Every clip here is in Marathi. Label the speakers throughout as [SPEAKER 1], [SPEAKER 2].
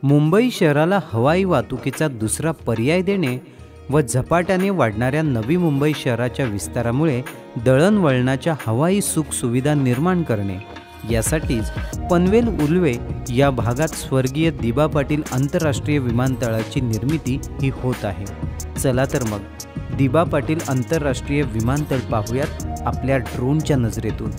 [SPEAKER 1] मुंबई शहराला हवाई वाहतुकीचा दुसरा पर्याय देणे व झपाट्याने वाढणाऱ्या नवी मुंबई शहराच्या विस्तारामुळे दळणवळणाच्या हवाई सुखसुविधा निर्माण करणे यासाठीच पनवेल उल्वे या भागात स्वर्गीय दिबा पाटील आंतरराष्ट्रीय विमानतळाची निर्मिती ही होत आहे। चला तर मग दिबा पाटील आंतरराष्ट्रीय विमानतळ पाहूयात आपल्या ड्रोनच्या नजरेतून।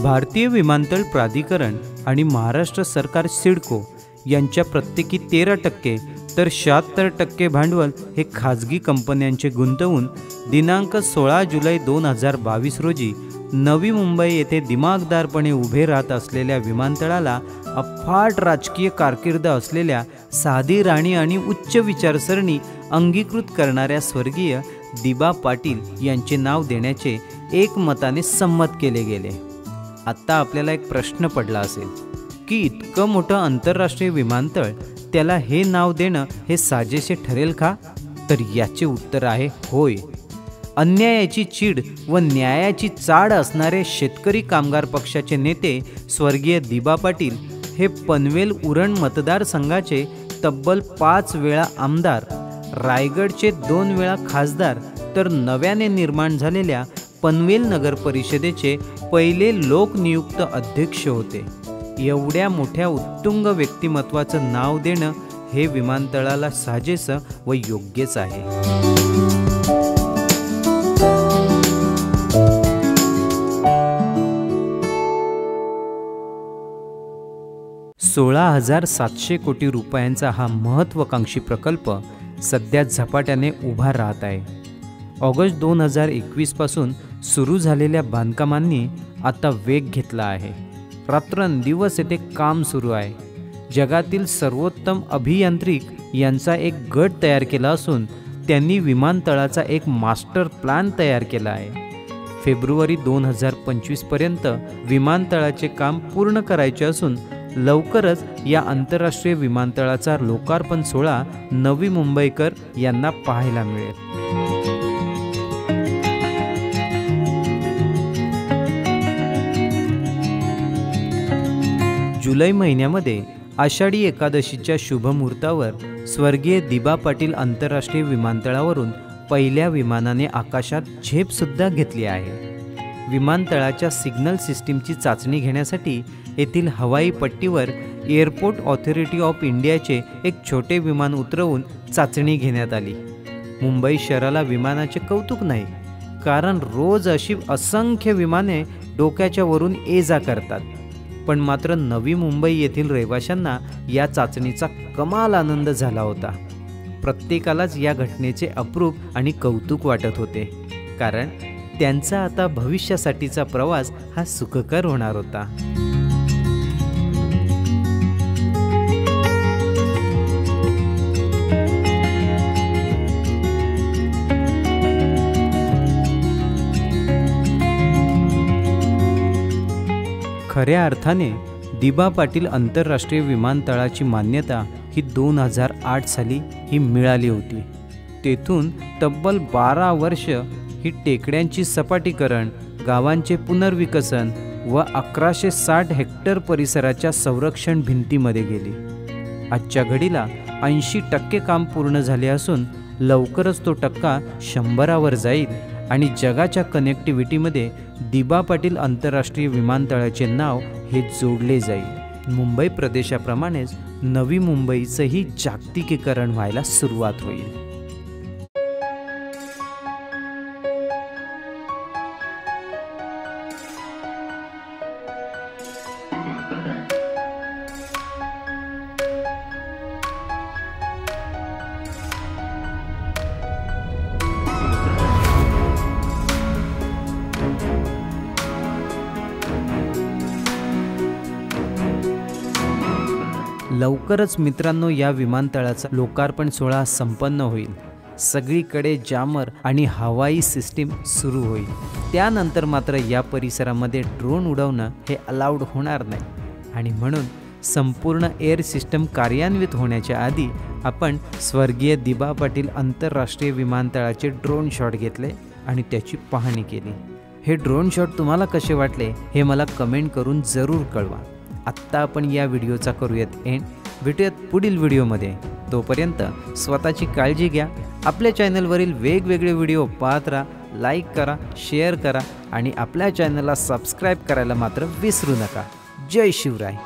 [SPEAKER 1] भारतीय विमानतळ प्राधिकरण आणि महाराष्ट्र सरकार सिडको यांच्या प्रत्येकी 13% तर 76% भांडवल हे खाजगी कंपन्यांचे गुंतवून दिनांक 16 जुलै 2022 रोजी नवी मुंबई येथे दिमागदारपणे उभे राहत असलेल्या विमानतळाला अफाट राजकीय कारकीर्द असलेल्या साधी राणी आणि उच्च विचारसरणी अंगीकृत करणाऱ्या स्वर्गीय दिबा पाटील यांचे नाव देण्याचे एकमताने संमत केले गेले। आता आपल्याला एक प्रश्न पडला असेल की इतकं मोठं आंतरराष्ट्रीय विमानतळ त्याला हे नाव देणं हे साजेसे ठरेल का? तर याचे उत्तर आहे होय। अन्यायाची चीड व न्यायाची चाड असणारे शेतकरी कामगार पक्षाचे नेते स्वर्गीय दिबा पाटील हे पनवेल उरण मतदारसंघाचे तब्बल 5 वेळा आमदार, रायगडचे 2 वेळा खासदार तर नव्याने निर्माण झालेल्या पनवेल नगर परिषदेचे पहिले लोकनियुक्त अध्यक्ष होते। एवढ्या मोठ्या उत्तुंग व्यक्तिमत्वाचं नाव देणं हे विमानतळाला साजेसं व योग्यच आहे। 16,700 कोटी रुपयांचा हा महत्त्वाकांक्षी प्रकल्प सध्या झपाट्याने उभा राहत आहे। ऑगस्ट 2021 पासून सुरू झालेल्या बांधकामांनी आता वेग घेतला आहे। रात्रंदिवस येथे काम सुरू आहे। जगातील सर्वोत्तम अभियांत्रिक यांचा एक गट तयार केला असून त्यांनी विमानतळाचा एक मास्टर प्लॅन तयार केला आहे। फेब्रुवारी 2025 पर्यंत विमानतळाचे काम पूर्ण करायचे असून लवकरच या आंतरराष्ट्रीय विमानतळाचा लोकार्पण सोहळा नवी मुंबईकर यांना पाहायला मिळेल। जुलै महिन्यामध्ये आषाढी एकादशीच्या शुभमुहूर्तावर स्वर्गीय दिबा पाटील आंतरराष्ट्रीय विमानतळावरून पहिल्या विमानाने आकाशात झेपसुद्धा घेतली आहे। विमानतळाच्या सिग्नल सिस्टीमची चाचणी घेण्यासाठी येथील हवाई पट्टीवर एअरपोर्ट ऑथॉरिटी ऑफ इंडियाचे एक छोटे विमान उतरवून चाचणी घेण्यात आली। मुंबई शहराला विमानाचे कौतुक नाही, कारण रोज अशी असंख्य विमाने डोक्याच्या वरून ये-जा करतात, पण मात्र नवी मुंबई येथील रहिवाशांना या चाचणीचा कमाल आनंद झाला होता। प्रत्येकालाच या घटनेचे अप्रूप आणि कौतुक वाटत होते, कारण त्यांचा आता भविष्यासाठीचा प्रवास हा सुखकर होणार होता। खऱ्या अर्थाने दिबा पाटील आंतरराष्ट्रीय विमानतळाची मान्यता ही 2008 साली ही मिळाली होती। तेथून तब्बल 12 वर्ष ही टेकड्यांची सपाटीकरण, गावांचे पुनर्विकसन व 1160 हेक्टर परिसराच्या संरक्षण भिंतीमध्ये गेली। आजच्या घडीला 80% काम पूर्ण झाले असून लवकरच तो टक्का 100वर जाईल आणि जगाच्या कनेक्टिव्हिटीमध्ये दिबा पाटील आंतरराष्ट्रीय विमानतळाचे नाव हे जोडले जाईल। मुंबई प्रदेशाप्रमाणेच नवी मुंबईचंही जागतिकीकरण व्हायला सुरुवात होईल। लवकरच मित्रांनो या विमानतळाचा लोकार्पण सोहळा संपन्न होईल। सगळीकडे जामर आणि हवाई सिस्टीम सुरू होईल। त्यानंतर मात्र या परिसरामध्ये ड्रोन उडवणं हे अलाउड होणार नाही आणि म्हणून संपूर्ण एअर सिस्टम कार्यान्वित होण्याच्या आधी आपण स्वर्गीय दिबा पाटील आंतरराष्ट्रीय विमानतळाचे ड्रोन शॉट घेतले आणि त्याची पाहणी केली। हे ड्रोन शॉट तुम्हाला कसे वाटले हे मला कमेंट करून जरूर कळवा। आत्ता आपण या व्हिडिओचा करूयात एंड, भेटूयात पुढील व्हिडिओमध्ये। तोपर्यंत स्वतःची काळजी घ्या। आपल्या चॅनलवरील वेगवेगळे व्हिडिओ पाहत राहा, लाईक करा, शेअर करा आणि आपल्या चॅनलला सबस्क्राईब करायला मात्र विसरू नका। जय शिवराय।